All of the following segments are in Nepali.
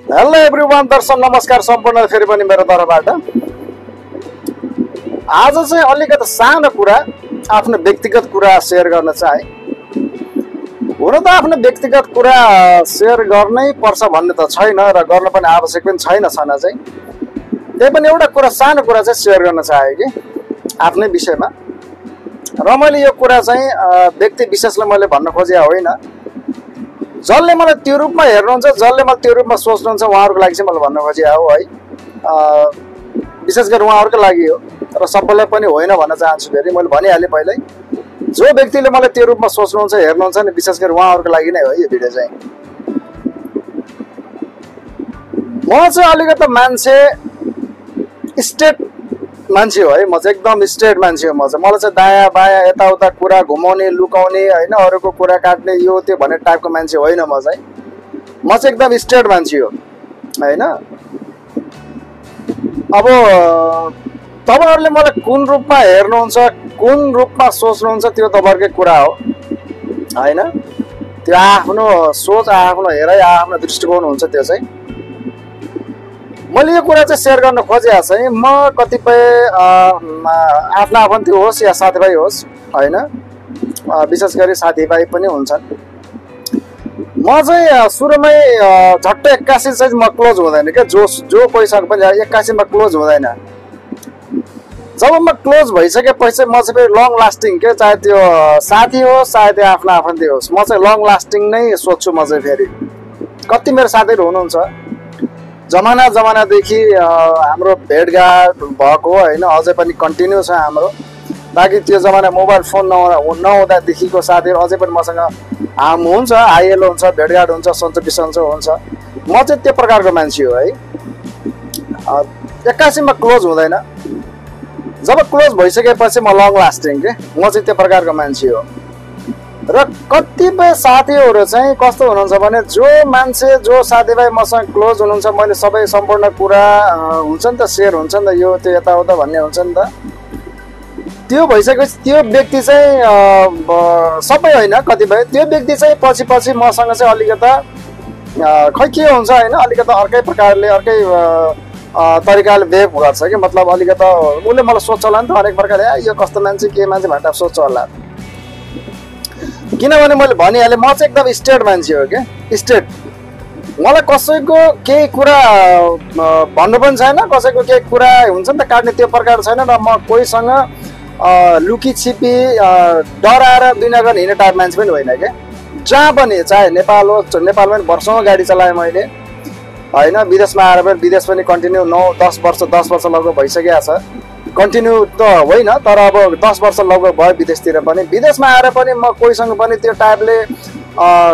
हेलो एभ्रिवान, दर्शक नमस्कार सम्पूर्ण फेरि पनि मेरो तर्फबाट। आज चाहिँ अलिकति सानो कुरा, आफ्नो व्यक्तिगत कुरा सेयर गर्न चाहे। हुन त आफ्नो व्यक्तिगत कुरा सेयर गर्नै पर्छ भन्ने त छैन र गर्न पनि आवश्यक पनि छैन चाहिँ। त्यही पनि एउटा कुरा, सानो कुरा चाहिँ सेयर गर्न चाहे कि आफ्नै विषयमा। र मैले यो कुरा चाहिँ व्यक्ति विशेषलाई मैले भन्न खोजे होइन। जसले मलाई त्यो रूपमा हेर्नुहुन्छ, जसले मलाई त्यो रूपमा सोच्नुहुन्छ, उहाँहरूको लागि चाहिँ मैले भन्न खोजे हो है। विशेष गरी उहाँहरूको लागि हो र सबैलाई पनि होइन भन्न चाहन्छु। फेरि मैले भनिहालेँ पहिल्यै, जो व्यक्तिले मलाई त्यो रूपमा सोच्नुहुन्छ, हेर्नुहुन्छ नि, विशेष गरी उहाँहरूको लागि नै हो यो भिडियो चाहिँ। म चाहिँ अलिकति मान्छे स्ट्रेट मान्छे हो है। म चाहिँ एकदम स्ट्रेट मान्छे हो। मलाई चाहिँ दायाँ बायाँ यताउता कुरा घुमाउने, लुकाउने होइन, अरूको कुरा काट्ने यो त्यो भन्ने टाइपको मान्छे होइन। म चाहिँ एकदम स्ट्रेट मान्छे हो होइन। अब तपाईँहरूले मलाई कुन रूपमा हेर्नुहुन्छ, कुन रूपमा सोच्नुहुन्छ, त्यो तपाईँहरूकै कुरा हो होइन। त्यो आफ्नो सोच, आफ्नो हेराइ, आफ्नो दृष्टिकोण हुन्छ। त्यो चाहिँ मैले यो कुरा चाहिँ सेयर गर्न खोजे चाहिँ। म कतिपय आफ्ना आफन्ती होस् या साथीभाइ होस् होइन, विशेष गरी साथीभाइ पनि हुन्छन्। म चाहिँ सुरुमै झट्ट 81 चाहिँ म क्लोज हुँदैन क्या। जो पैसाको पनि 81 मा क्लोज हुँदैन। जब म क्लोज भइसकेपछि म चाहिँ फेरि लङ लास्टिङ के, चाहे त्यो साथी होस् चाहे त्यो आफ्नो आफन्ती होस्, म चाहिँ लङ लास्टिङ नै सोध्छु। म चाहिँ फेरि कति मेरो साथीहरू हुनुहुन्छ, जमानादेखि हाम्रो भेटघाट भएको होइन, अझै पनि कन्टिन्यू छ हाम्रो। बाँकी त्यो जमाना मोबाइल फोन नहुँदादेखिको साथीहरू अझै पनि मसँग हुन्छ, आइएल हुन्छ, भेटघाट हुन्छ, सन्चो बिसन्चो हुन्छ। म चाहिँ त्यो प्रकारको मान्छे हो है। 81 मा क्लोज हुँदैन। जब क्लोज भइसकेपछि म लङ लास्टिङ के, म चाहिँ त्यो प्रकारको मान्छे हो। र कतिपय साथीहरू चाहिँ कस्तो हुनुहुन्छ भने, जो मान्छे जो साथीभाइ मसँग क्लोज हुनुहुन्छ, मैले सबै सम्पूर्ण कुरा हुन्छ नि त, सेयर हुन्छ नि त, यो त्यो यताउता भन्ने हुन्छ नि त। त्यो भइसकेपछि त्यो व्यक्ति चाहिँ सबै होइन, कतिपय त्यो व्यक्ति चाहिँ पछि मसँग चाहिँ अलिकता खै के हुन्छ होइन, अलिकता अर्कै प्रकारले अर्कै तरिकाले बिहेभ गर्छ कि। मतलब अलिकता उसले मलाई सोध्छ होला नि त हरेक प्रकारले, यो कस्तो मान्छे के मान्छे भनेर सोध्छ होला। किनभने मैले भनिहालेँ, म चाहिँ एकदम स्ट्रेट मान्छे हो क्या, स्ट्रेट। मलाई कसैको केही कुरा भन्नु पनि छैन, कसैको केही कुरा हुन्छ नि त काट्ने, त्यो प्रकार छैन। र म कोहीसँग लुकी छिपी डराएर बिना गर्ने हिँड्ने टाइप मान्छे पनि होइन क्या। जहाँ पनि, चाहे नेपाल होस्, नेपालमा पनि वर्षौँ गाडी चलाएँ मैले होइन। विदेशमा आएर पनि, विदेश पनि कन्टिन्यू 9-10 वर्ष लगभग भइसकेको छ। कन्टिन्यू त होइन, तर अब 10 वर्ष लगभग भयो विदेशतिर पनि। विदेशमा आएर पनि म कोहीसँग पनि त्यो टाइपले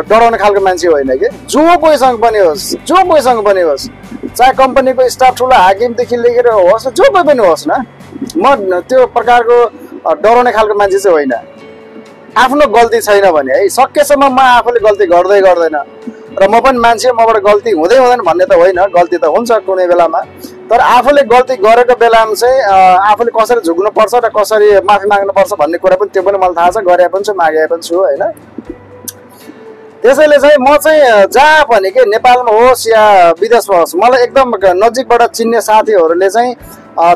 डराउने खालको मान्छे होइन कि। जो कोहीसँग पनि होस्, चाहे कम्पनीको स्टाफ, ठुलो हाकिमदेखि लिएर होस्, जो कोही पनि होस् न, म त्यो प्रकारको डराउने खालको मान्छे चाहिँ होइन। आफ्नो गल्ती छैन भने है, सकेसम्म म आफूले गल्ती गर्दैन। र म पनि मान्छे, मबाट गल्ती हुँदैन भन्ने त होइन, गल्ती त हुन्छ कुनै बेलामा। तर आफूले गल्ती गरेको बेलामा चाहिँ आफूले कसरी झुक्नुपर्छ र कसरी माफी माग्नुपर्छ भन्ने कुरा पनि त्यो पनि मलाई थाहा छ, गरे पनि छु, मागे पनि छु होइन। त्यसैले चाहिँ म चाहिँ जहाँ पनि के, नेपालमा होस् या विदेशमा होस्, मलाई एकदम नजिकबाट चिन्ने साथीहरूले चाहिँ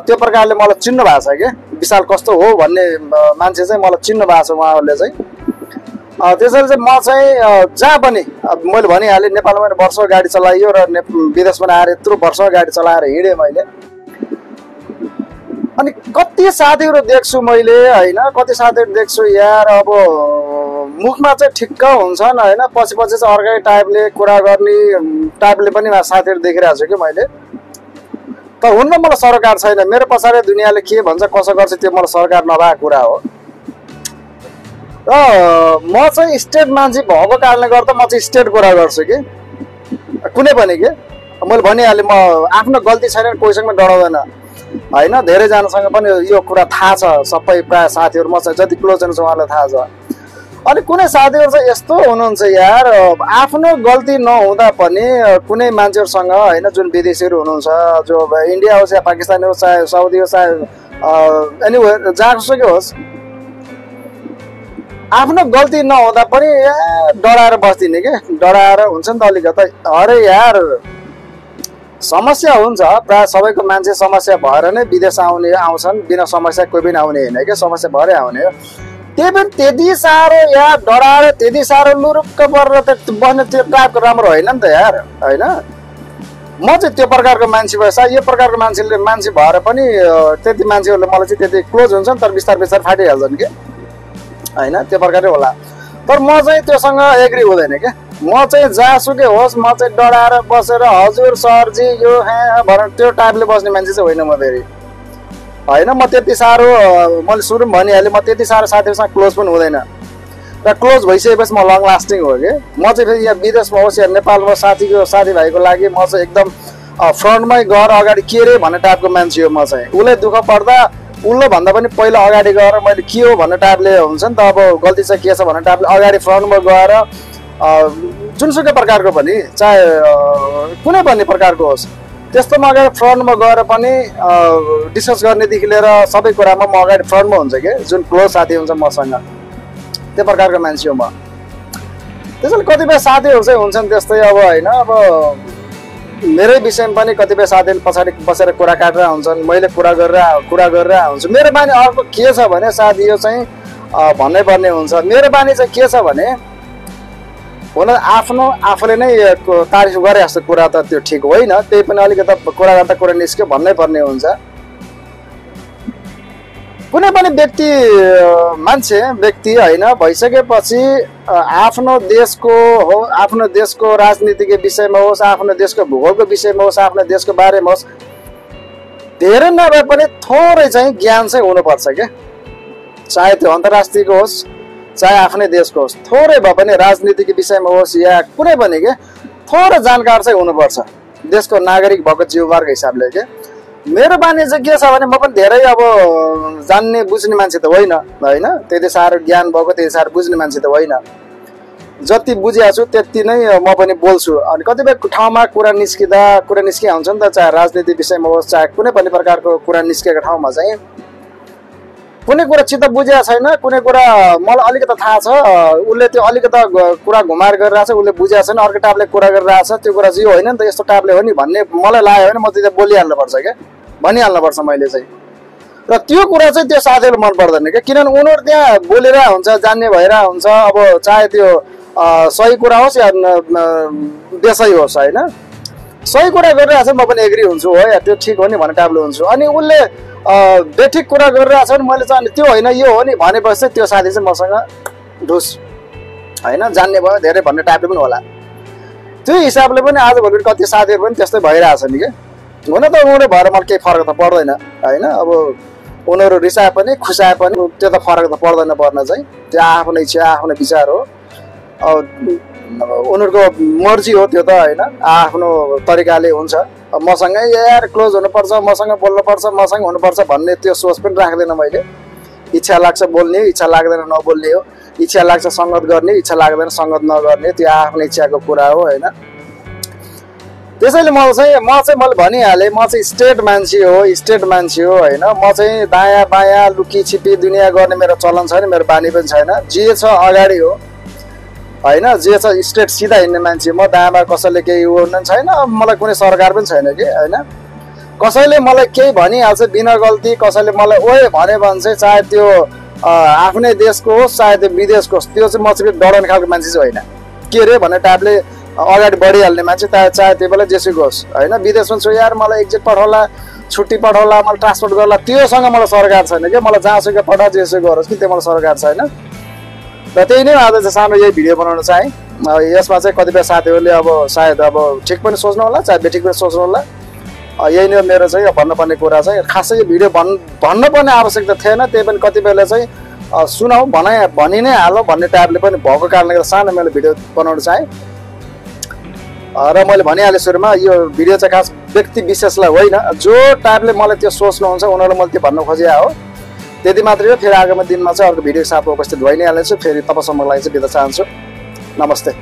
त्यो प्रकारले मलाई चिन्नु भएको छ क्या। विशाल कस्तो हो भन्ने मान्छे चाहिँ मलाई चिन्नु भएको छ उहाँहरूले चाहिँ। त्यसैले चाहिँ म चाहिँ जहाँ पनि, मैले भनिहालेँ, नेपालमा पनि वर्षौँ गाडी चलाइयो र विदेशमा आएर यत्रो वर्ष गाडी चलाएर हिँडेँ मैले। अनि कति साथीहरू देख्छु मैले होइन, कति साथीहरू देख्छु यार, अब मुखमा चाहिँ ठिक्क हुन्छन् होइन, पछि चाहिँ अर्कै टाइपले कुरा गर्ने टाइपले पनि साथीहरू देखिरहेको छु कि मैले। तर हुन्न, मलाई सरकार छैन। मेरो पछाडि दुनियाँले के भन्छ, कसो गर्छ, त्यो मलाई सरकार नभएको कुरा हो। र म चाहिँ स्ट्रेट मान्छे भएको कारणले गर्दा म चाहिँ स्ट्रेट कुरा गर्छु कि कुनै पनि के। मैले भनिहालेँ, म आफ्नो गल्ती छैन, कोहीसँग डराउँदैन होइन। धेरैजनासँग पनि यो कुरा थाहा छ, सबै प्रायः साथीहरू मसँग जति क्लोज हुनुहुन्छ उहाँलाई थाहा छ। अनि कुनै साथीहरू चाहिँ यस्तो हुनुहुन्छ यार, आफ्नो गल्ती नहुँदा पनि कुनै मान्छेहरूसँग होइन, जुन विदेशीहरू हुनुहुन्छ, जो इन्डिया होस् या पाकिस्तान होस्, चाहे साउदी होस्, चाहे एनिवेयर जहाँसुकै होस्, आफ्नो गल्ती नहुँदा पनि डराएर बस्दिने के, डराएर हुन्छ नि त अलिकति। अरे यार समस्या हुन्छ, प्रायः सबैको मान्छे समस्या भएर नै विदेश आउँछन्, बिना समस्या कोही पनि आउने होइन क्या, समस्या भएरै आउने हो। त्यही पनि त्यति साह्रो यार डराएर त्यति साह्रो लुरुक्क परेर त बस्ने त्यो टाइपको राम्रो होइन नि त यार, होइन। म चाहिँ त्यो प्रकारको मान्छे भए सायद यो प्रकारको मान्छे भएर पनि त्यति मान्छेहरूले मलाई चाहिँ त्यति क्लोज हुन्छन्, तर बिस्तार बिस्तार फाटिहाल्छन् कि, होइन, त्यो प्रकारले होला। तर म चाहिँ त्योसँग एग्री हुँदैन क्या। म चाहिँ जहाँसुकै होस् म चाहिँ डराएर बसेर हजुर सरजी यो भनेर त्यो टाइपले बस्ने मान्छे चाहिँ होइन म फेरि, होइन। म त्यति साह्रो मैले सुरुमा भनिहालेँ, म त्यति साह्रो साथीहरूसँग क्लोज पनि हुँदैन र क्लोज भइसकेपछि म लङ लास्टिङ हो कि। म चाहिँ फेरि यहाँ विदेशमा होस् या नेपालमा साथीभाइको लागि म चाहिँ एकदम फ्रन्टमै गएर अगाडि के रे भन्ने टाइपको मान्छे हो म चाहिँ। उसले दुःख पर्दा उसले भन्दा पनि पहिला अगाडि गएर मैले के हो भन्ने टाइपले हुन्छ नि त, अब गल्ती चाहिँ के छ भन्ने टाइपले अगाडि फ्रन्टमा गएर जुनसुकै प्रकारको पनि चाहे कुनै पनि प्रकारको होस् त्यस्तोमा अगाडि फ्रन्टमा गएर पनि डिस्कस गर्नेदेखि लिएर सबै कुरामा म अगाडि फ्रन्टमा हुन्छ कि, जुन क्लोज साथी हुन्छ मसँग त्यो प्रकारको मान्छे हो म। त्यसैले कतिपय साथीहरू चाहिँ हुन्छन् त्यस्तै अब, होइन। अब मेरै विषयमा पनि कतिपय साथीहरू पछाडि बसेर कुरा काटेर हुन्छन्, मैले कुरा गरेर हुन्छु। मेरो बानी अर्को के छ भने साथी यो चाहिँ भन्नै पर्ने हुन्छ। मेरो बानी चाहिँ के छ भने हुन आफ्नो आफूले नै तारिफ गरे जस्तो कुरा त त्यो ठिक होइन, त्यही पनि अलिकति कुरा गर्दा कुरा निस्क्यो भन्नै पर्ने हुन्छ। कुनै पनि व्यक्ति होइन भइसकेपछि आफ्नो देशको राजनीतिको विषयमा होस्, आफ्नो देशको भूगोलको विषयमा होस्, आफ्नो देशको बारेमा होस्, धेरै नभए पनि थोरै चाहिँ ज्ञान चाहिँ हुनुपर्छ क्या। चाहे त्यो अन्तर्राष्ट्रियको होस् चाहे आफ्नै देशको होस्, थोरै भए पनि राजनीतिको विषयमा होस् या कुनै पनि के थोरै जानकार चाहिँ हुनुपर्छ देशको नागरिक भएको जीवमार्ग हिसाबले के। मेरो बानी चाहिँ के छ भने म पनि धेरै अब जान्ने बुझ्ने मान्छे त होइन, होइन। त्यति साह्रो ज्ञान भएको त्यति साह्रो बुझ्ने मान्छे त होइन। जति बुझेको छु त्यति नै म पनि बोल्छु। अनि कतिपय ठाउँमा कुरा निस्किया हुन्छ नि त, चाहे राजनीति विषयमा होस् चाहे कुनै पनि प्रकारको कुरा निस्केको ठाउँमा चाहिँ कुनै कुरा चित्त बुझेको छैन, कुनै कुरा मलाई अलिकति थाहा छ, उसले त्यो अलिकति कुरा घुमाएर गरिरहेछ, उसले बुझेको छैन, अर्को टाइपले कुरा गरिरहेछ, त्यो कुरा चाहिँ होइन नि त, यस्तो टाइपले हो नि भन्ने मलाई लाग्यो भने म त्यो बोलिहाल्नुपर्छ क्या, भनिहाल्नुपर्छ मैले चाहिँ। र त्यो कुरा चाहिँ त्यो साथीहरू मन पर्दैन क्या, किनभने उनीहरू त्यहाँ बोलिरहेको हुन्छ, जान्ने भइरहेको हुन्छ। अब चाहे त्यो सही कुरा होस् या बेसै होस्, होइन। सही कुरा गरिरहेको छ म पनि एग्री हुन्छु हो या त्यो ठिक हो नि भन्ने टाइपले हुन्छु। अनि उसले बेठिक कुरा गरिरहेको छ भने मैले चाहिँ त्यो होइन यो हो नि भनेपछि चाहिँ त्यो साथी चाहिँ मसँग ढुस, होइन, जान्ने भयो धेरै भन्ने टाइपले पनि होला। त्यो हिसाबले पनि आजभोलि कति साथीहरू पनि त्यस्तै भइरहेछ नि क्या। हुन त उनीहरू भएर मलाई केही फरक त पर्दैन, होइन। अब उनीहरू रिसाए पनि खुसाए पनि त्यो त फरक त पर्दैन, पर्न चाहिँ त्यो आफ्नो इच्छा आफ्नो विचार हो, उनीहरूको मर्जी हो त्यो त, होइन। आफ्नो तरिकाले हुन्छ। मसँग यार क्लोज हुनुपर्छ, मसँग बोल्नुपर्छ, मसँग हुनुपर्छ भन्ने त्यो सोच पनि राख्दैन मैले। इच्छा लाग्छ बोल्ने, इच्छा लाग्दैन नबोल्ने हो, इच्छा लाग्छ सङ्गत गर्ने, इच्छा लाग्दैन सङ्गत नगर्ने, त्यो आफ्नो इच्छाको कुरा हो, होइन। त्यसैले मैले भनिहालेँ म चाहिँ स्टेट मान्छे हो, होइन। म चाहिँ दायाँ बायाँ लुकी छिपी दुनियाँ गर्ने मेरो चलन छैन, मेरो बानी पनि छैन। जे छ अगाडि हो, होइन। जे छ स्ट्रेट सिधा हिँड्ने मान्छे म। दायाँमा कसैले केही हुनु छैन, मलाई कुनै सरकार पनि छैन कि, होइन। कसैले मलाई केही भनिहाल्छ बिना गल्ती, कसैले मलाई ओए भन्यो भने चाहिँ चाहे त्यो आफ्नै देशको होस् चाहे त्यो विदेशको होस्, त्यो चाहिँ म चाहिँ डराउने खालको मान्छे चाहिँ होइन। के रे भन्ने टाइपले अगाडि बढिहाल्ने मान्छे, चाहे त्यो बेला जेसुकै होस्, होइन। विदेशमा छु यार मलाई एक्जिट पठाउला, छुट्टी पठाउला, मलाई ट्रान्सपोर्ट गर्ला, त्योसँग मलाई सरकार छैन क्या। मलाई जहाँसुकै पठाओ जेसुकै गरोस् कि त्यो मलाई सरकार छैन। र त्यही नै आज चाहिँ सानो यही भिडियो बनाउन चाहेँ। यसमा चाहिँ कतिपय साथीहरूले अब सायद अब ठिक पनि सोच्नु होला चाहे बेठिक पनि सोच्नु होला, यही नै मेरो चाहिँ भन्नुपर्ने कुरा चाहिँ। खासै यो भिडियो भन्नुपर्ने आवश्यकता थिएन, त्यही पनि कतिपयले चाहिँ सुनाऊ भनि नै हालौँ भन्ने टाइपले पनि भएको कारणले गर्दा सानो मैले भिडियो बनाउन चाहेँ। र मैले भनिहालेँ सुरुमा यो भिडियो चाहिँ खास व्यक्ति विशेषलाई होइन, जो टाइपले मलाई त्यो सोच्नुहुन्छ उनीहरूलाई मैले त्यो भन्न खोजेको हो, त्यति मात्रै हो। फेरि आगामी दिनमा चाहिँ अर्को भिडियोको साथमा उपस्थित भइ नै हाल्नेछु। फेरि तपाईँसम्मको लागि चाहिँ बिदा चाहन्छु। नमस्ते।